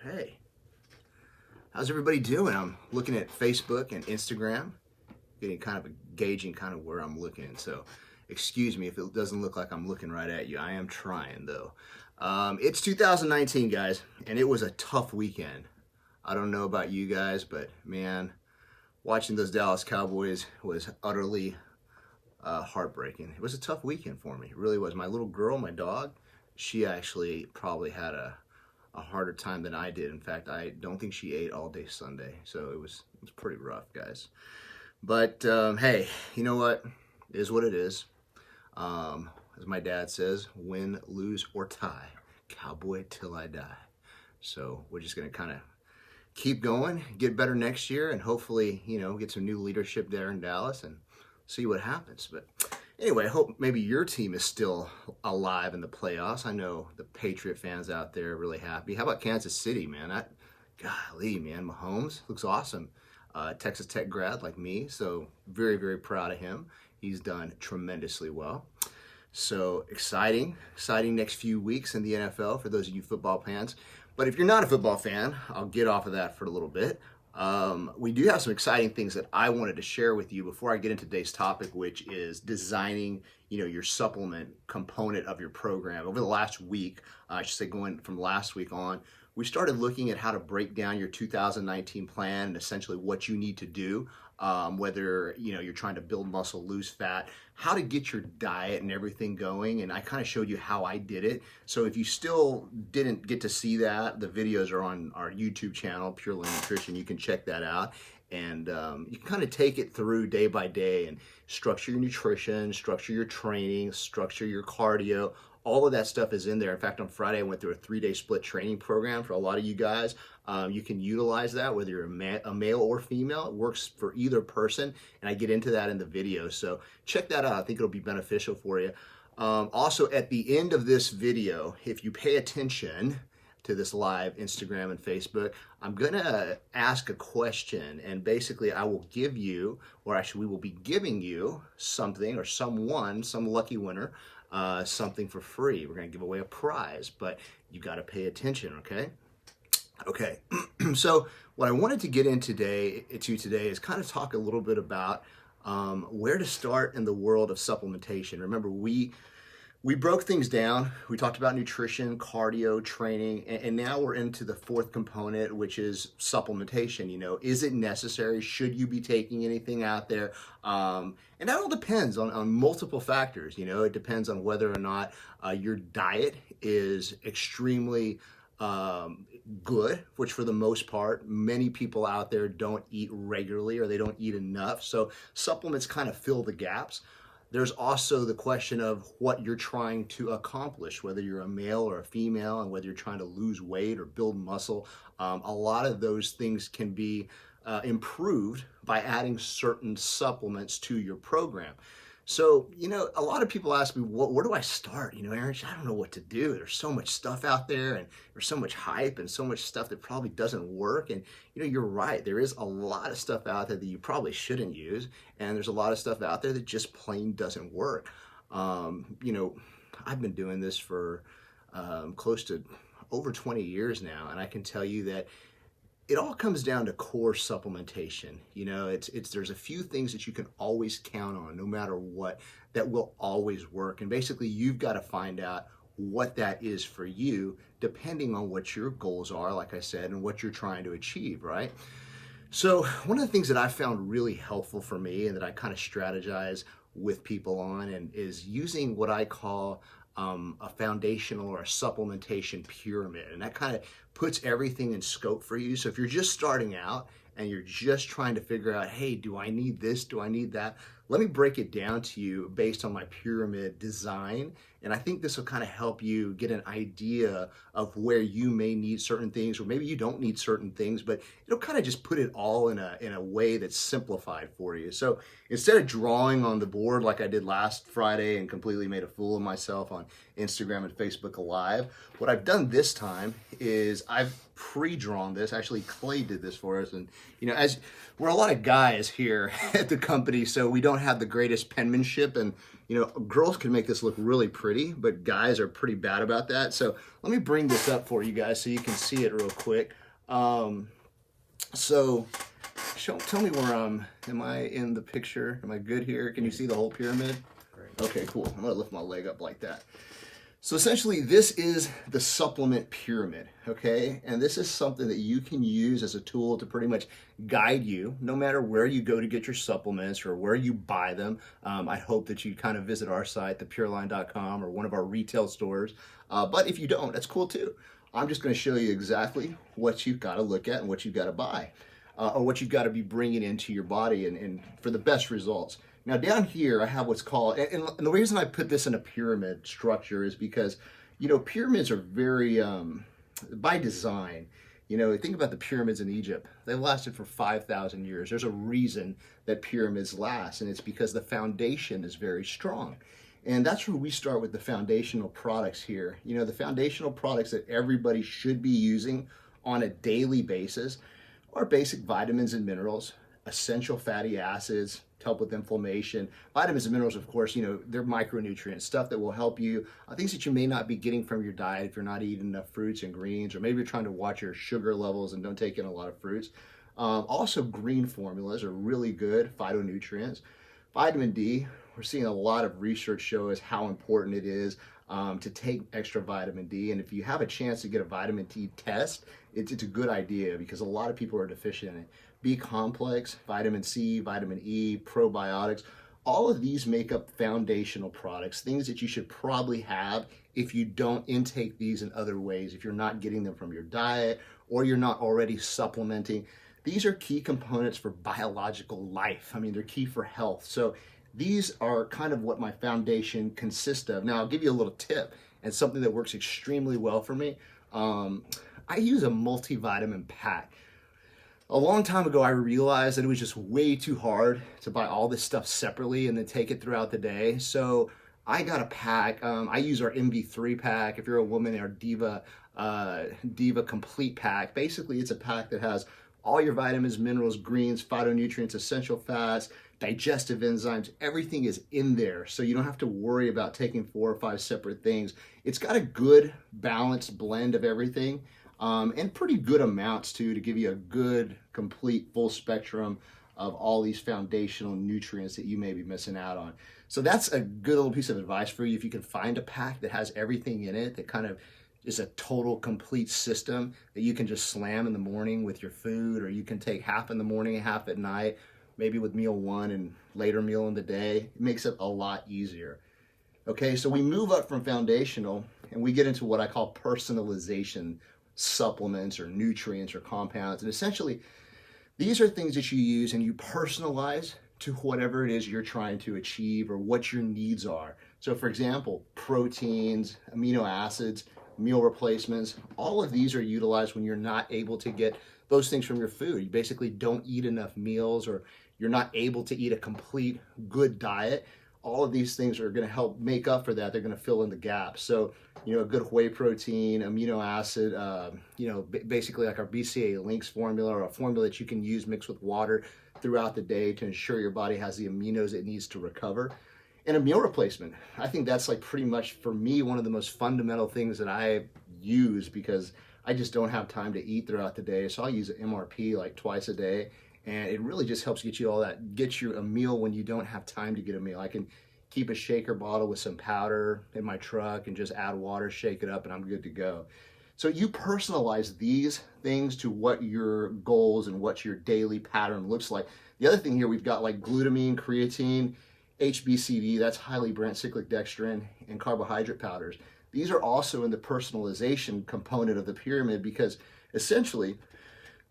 Okay. How's everybody doing? I'm looking at Facebook and Instagram, getting kind of gauging kind of where I'm looking. So excuse me if it doesn't look like I'm looking right at you. I am trying though. It's 2019, guys, and it was a tough weekend. I don't know about you guys, but man, watching those Dallas Cowboys was utterly heartbreaking. It was a tough weekend for me. It really was. My little girl, my dog, she actually probably had a harder time than I did. In fact, I don't think she ate all day Sunday. So it was pretty rough, guys. But hey, you know what? It is what it is. As my dad says, win, lose, or tie, cowboy till I die. So we're just going to kind of keep going, get better next year, and hopefully, get some new leadership there in Dallas and see what happens. But anyway, I hope maybe your team is still alive in the playoffs. I know the Patriot fans out there are really happy. How about Kansas City, man? Golly, man, Mahomes looks awesome. Texas Tech grad like me, so very, very proud of him. He's done tremendously well. So exciting next few weeks in the NFL for those of you football fans. But if you're not a football fan, I'll get off of that for a little bit. We do have some exciting things that I wanted to share with you before I get into today's topic, which is designing, your supplement component of your program. Over the last week, I should say going from last week on, we started looking at how to break down your 2019 plan and essentially what you need to do, whether, you're trying to build muscle, lose fat, how to get your diet and everything going. And I kind of showed you how I did it. So if you still didn't get to see that, the videos are on our YouTube channel, Pureline Nutrition. You can check that out. And you can kind of take it through day by day and structure your nutrition, structure your training, structure your cardio. All of that stuff is in there. In fact, on Friday, I went through a 3-day split training program for a lot of you guys. You can utilize that whether you're a male or female. It works for either person, and I get into that in the video. So check that out. I think it'll be beneficial for you. Also, at the end of this video, if you pay attention to this live Instagram and Facebook, I'm gonna ask a question, and basically I will give you, or actually we will be giving you something or someone, some lucky winner, something for free. We're gonna give away a prize, but you gotta pay attention, okay? Okay, so what I wanted to get into today is kind of talk a little bit about where to start in the world of supplementation. Remember, we broke things down. We talked about nutrition, cardio, training, and now we're into the fourth component, which is supplementation. Is it necessary? Should you be taking anything out there? And that all depends on multiple factors. It depends on whether or not your diet is extremely good, which for the most part, many people out there don't eat regularly or they don't eat enough. So supplements kind of fill the gaps. There's also the question of what you're trying to accomplish, whether you're a male or a female, and whether you're trying to lose weight or build muscle. A lot of those things can be improved by adding certain supplements to your program. So, a lot of people ask me, where do I start? Aaron, I don't know what to do. There's so much stuff out there, and there's so much hype and so much stuff that probably doesn't work. And, you're right. There is a lot of stuff out there that you probably shouldn't use. And there's a lot of stuff out there that just plain doesn't work. I've been doing this for close to over 20 years now. And I can tell you that it all comes down to core supplementation. There's a few things that you can always count on, no matter what, that will always work. And basically, you've got to find out what that is for you, depending on what your goals are, like I said, and what you're trying to achieve, right? So one of the things that I found really helpful for me and that I kind of strategize with people on and is using what I call a foundational or a supplementation pyramid. And that kind of puts everything in scope for you. So if you're just starting out and you're just trying to figure out, hey, do I need this? Do I need that? Let me break it down to you based on my pyramid design. And I think this will kind of help you get an idea of where you may need certain things, or maybe you don't need certain things, but it'll kind of just put it all in a way that's simplified for you. So instead of drawing on the board like I did last Friday and completely made a fool of myself on Instagram and Facebook Live, what I've done this time is I've pre-drawn this. Actually, Clay did this for us. And, as we're a lot of guys here at the company, so we don't have the greatest penmanship. And You know, girls can make this look really pretty, but guys are pretty bad about that. So let me bring this up for you guys so you can see it real quick. Tell me where am I in the picture? Am I good here? Can you see the whole pyramid? Great. Okay, cool. I'm gonna lift my leg up like that. So essentially, this is the supplement pyramid, okay? And this is something that you can use as a tool to pretty much guide you, no matter where you go to get your supplements or where you buy them. I hope that you kind of visit our site, thepureline.com, or one of our retail stores. But if you don't, that's cool too. I'm just gonna show you exactly what you've gotta look at and what you've gotta buy, or what you've gotta be bringing into your body and for the best results. Now down here, I have what's called, and the reason I put this in a pyramid structure is because, you know, pyramids are very, by design, you know, think about the pyramids in Egypt. They lasted for 5,000 years. There's a reason that pyramids last, and it's because the foundation is very strong. And that's where we start with the foundational products here. You know, the foundational products that everybody should be using on a daily basis are basic vitamins and minerals, essential fatty acids to help with inflammation. Vitamins and minerals, of course, you know, they're micronutrients, stuff that will help you, things that you may not be getting from your diet if you're not eating enough fruits and greens, or maybe you're trying to watch your sugar levels and don't take in a lot of fruits. Also, green formulas are really good phytonutrients. Vitamin D, we're seeing a lot of research show us how important it is to take extra vitamin D. And if you have a chance to get a vitamin D test, it's a good idea because a lot of people are deficient in it. B complex, vitamin C, vitamin E, probiotics, all of these make up foundational products, things that you should probably have if you don't intake these in other ways, if you're not getting them from your diet or you're not already supplementing. These are key components for biological life. I mean, they're key for health. So these are kind of what my foundation consists of. Now, I'll give you a little tip and something that works extremely well for me. I use a multivitamin pack. A long time ago, I realized that it was just way too hard to buy all this stuff separately and then take it throughout the day. So I got a pack. I use our MV3 pack. If you're a woman, our Diva Complete pack. Basically, it's a pack that has all your vitamins, minerals, greens, phytonutrients, essential fats, digestive enzymes, everything is in there. So you don't have to worry about taking 4 or 5 separate things. It's got a good balanced blend of everything. And pretty good amounts too, to give you a good, complete, full spectrum of all these foundational nutrients that you may be missing out on. So that's a good little piece of advice for you. If you can find a pack that has everything in it, that kind of is a total, complete system that you can just slam in the morning with your food, or you can take half in the morning and half at night, maybe with meal 1 and later meal in the day. It makes it a lot easier. Okay, so we move up from foundational and we get into what I call personalization supplements or nutrients or compounds. And essentially, these are things that you use and you personalize to whatever it is you're trying to achieve or what your needs are. So for example, proteins, amino acids, meal replacements, all of these are utilized when you're not able to get those things from your food. You basically don't eat enough meals, or you're not able to eat a complete good diet. All of these things are going to help make up for that. They're going to fill in the gaps. So, you know, a good whey protein, amino acid, you know, basically like our BCA Links formula, or a formula that you can use mixed with water throughout the day to ensure your body has the aminos it needs to recover. And a meal replacement. I think that's like pretty much for me one of the most fundamental things that I use, because I just don't have time to eat throughout the day. So I'll use an MRP like twice a day. And it really just helps get you all that, get you a meal when you don't have time to get a meal. I can keep a shaker bottle with some powder in my truck and just add water, shake it up, and I'm good to go. So you personalize these things to what your goals and what your daily pattern looks like. The other thing here, we've got like glutamine, creatine, HBCD, that's highly branched cyclic dextrin, and carbohydrate powders. These are also in the personalization component of the pyramid, because essentially,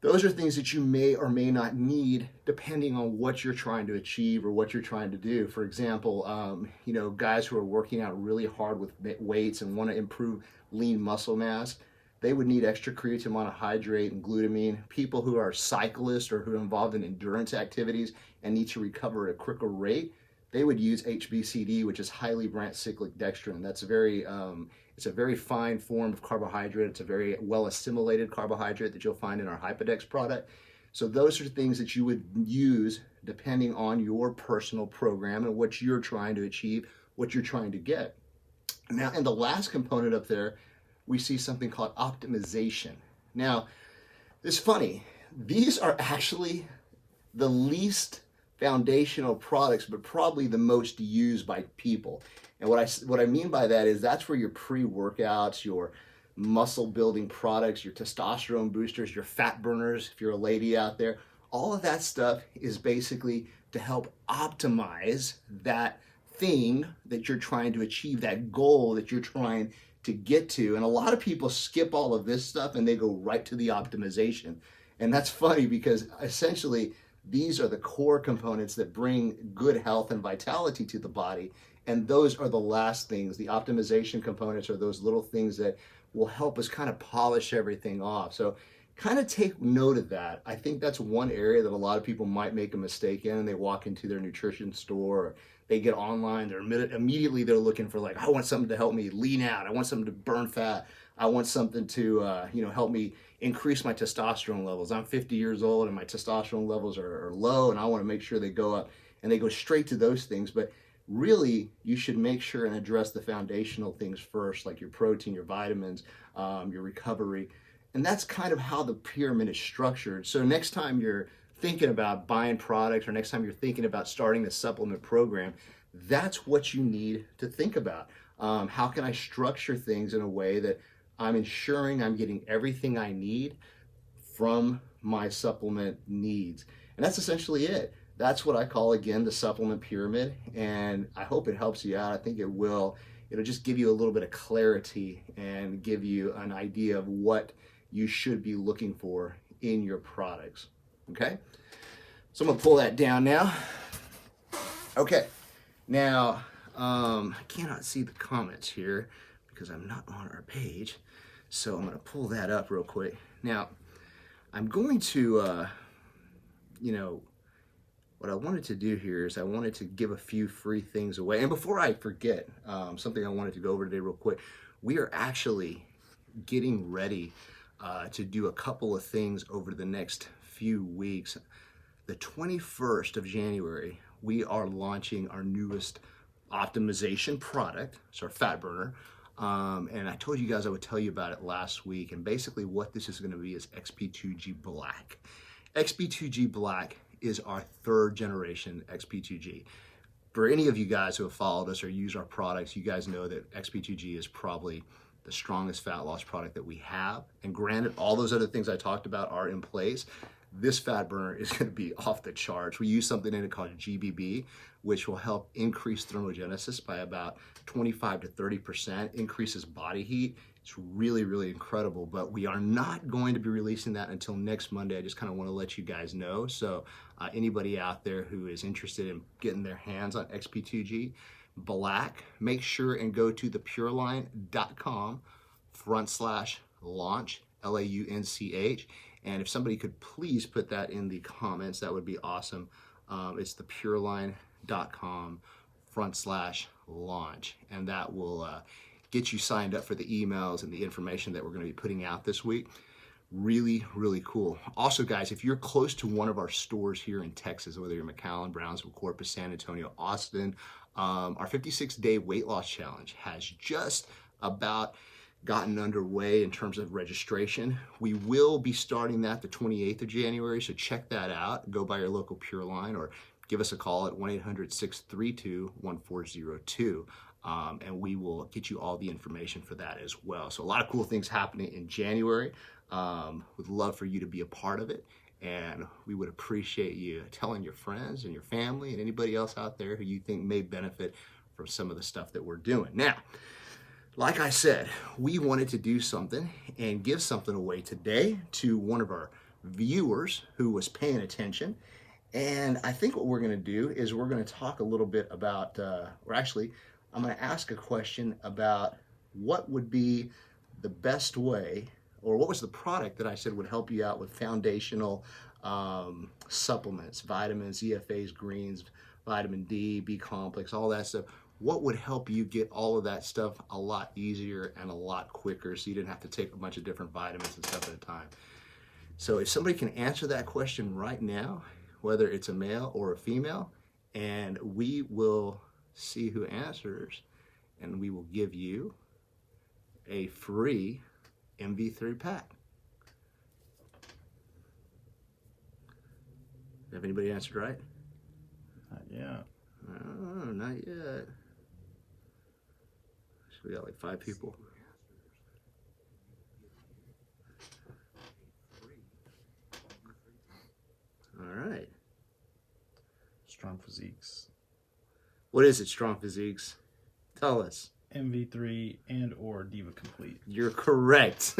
those are things that you may or may not need depending on what you're trying to achieve or what you're trying to do. For example, you know, guys who are working out really hard with weights and want to improve lean muscle mass, they would need extra creatine monohydrate and glutamine. People who are cyclists or who are involved in endurance activities and need to recover at a quicker rate, they would use HBCD, which is highly branched cyclic dextrin. That's a very it's a very fine form of carbohydrate. It's a very well assimilated carbohydrate that you'll find in our Hypodex product. So those are things that you would use depending on your personal program and what you're trying to achieve, what you're trying to get. Now, and the last component up there, we see something called optimization. Now, it's funny. These are actually the least foundational products, but probably the most used by people. And what I mean by that is that's where your pre-workouts, your muscle building products, your testosterone boosters, your fat burners, if you're a lady out there, all of that stuff is basically to help optimize that thing that you're trying to achieve, that goal that you're trying to get to. And a lot of people skip all of this stuff and they go right to the optimization. And that's funny because essentially these are the core components that bring good health and vitality to the body. And those are the last things. The optimization components are those little things that will help us kind of polish everything off. So kind of take note of that. I think that's one area that a lot of people might make a mistake in, and they walk into their nutrition store, or they get online, immediately they're looking for, like, I want something to help me lean out. I want something to burn fat. I want something to help me increase my testosterone levels. I'm 50 years old and my testosterone levels are low, and I want to make sure they go up, and they go straight to those things. But really, you should make sure and address the foundational things first, like your protein, your vitamins, your recovery. And that's kind of how the pyramid is structured. So next time you're thinking about buying products, or next time you're thinking about starting a supplement program, that's what you need to think about. How can I structure things in a way that I'm ensuring I'm getting everything I need from my supplement needs? And that's essentially it. That's what I call, again, the supplement pyramid. And I hope it helps you out. I think it will. It'll just give you a little bit of clarity and give you an idea of what you should be looking for in your products. Okay? So I'm gonna pull that down now. Okay. Now, I cannot see the comments here because I'm not on our page. So I'm gonna pull that up real quick. Now, I'm going to, what I wanted to do here is I wanted to give a few free things away. And before I forget, something I wanted to go over today real quick, we are actually getting ready to do a couple of things over the next few weeks. The 21st of January, we are launching our newest optimization product. It's our fat burner. And I told you guys I would tell you about it last week. And basically what this is going to be is XP2G Black. XP2G Black is our third generation XP2G. For any of you guys who have followed us or use our products, you guys know that XP2G is probably the strongest fat loss product that we have. And granted, all those other things I talked about are in place. This fat burner is going to be off the charts. We use something in it called GBB, which will help increase thermogenesis by about 25 to 30%, increases body heat. It's really, really incredible, but we are not going to be releasing that until next Monday. I just kind of want to let you guys know. So anybody out there who is interested in getting their hands on XP2G Black, make sure and go to thepureline.com/launch, LAUNCH. And if somebody could please put that in the comments, that would be awesome. It's thepureline.com/launch. And that will get you signed up for the emails and the information that we're going to be putting out this week. Really, really cool. Also, guys, if you're close to one of our stores here in Texas, whether you're McAllen, Brownsville, Corpus, San Antonio, Austin, our 56-day weight loss challenge has just about gotten underway in terms of registration. We will be starting that the 28th of January, so check that out. Go by your local Pureline or give us a call at 1-800-632-1402. And we will get you all the information for that as well. So a lot of cool things happening in January. Would love for you to be a part of it. And we would appreciate you telling your friends and your family and anybody else out there who you think may benefit from some of the stuff that we're doing. Now, like I said, we wanted to do something and give something away today to one of our viewers who was paying attention. And I think what we're going to do is we're going to talk a little bit about, I'm going to ask a question about what would be the best way, or what was the product that I said would help you out with foundational supplements, vitamins, EFAs, greens, vitamin D, B complex, all that stuff. What would help you get all of that stuff a lot easier and a lot quicker so you didn't have to take a bunch of different vitamins and stuff at a time. So if somebody can answer that question right now, whether it's a male or a female, and we will see who answers, and we will give you a free MV3 pack. Have anybody answered right? Not yet. Oh, not yet. So we got like 5 people. All right. Strong Physiques. What is it, Strong Physiques? Tell us. MV3 and or Diva Complete. You're correct.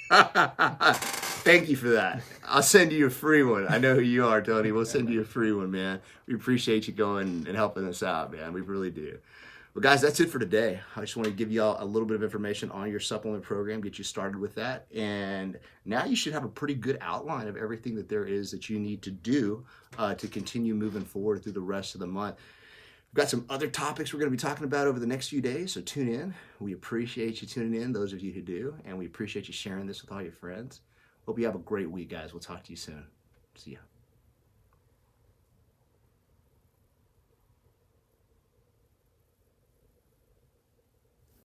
Thank you for that. I'll send you a free one. I know who you are, Tony. We'll send you a free one, man. We appreciate you going and helping us out, man. We really do. Well, guys, that's it for today. I just want to give y'all a little bit of information on your supplement program, get you started with that. And now you should have a pretty good outline of everything that there is that you need to do to continue moving forward through the rest of the month. We've got some other topics we're going to be talking about over the next few days, so tune in. We appreciate you tuning in, those of you who do, and we appreciate you sharing this with all your friends. Hope you have a great week, guys. We'll talk to you soon. See ya.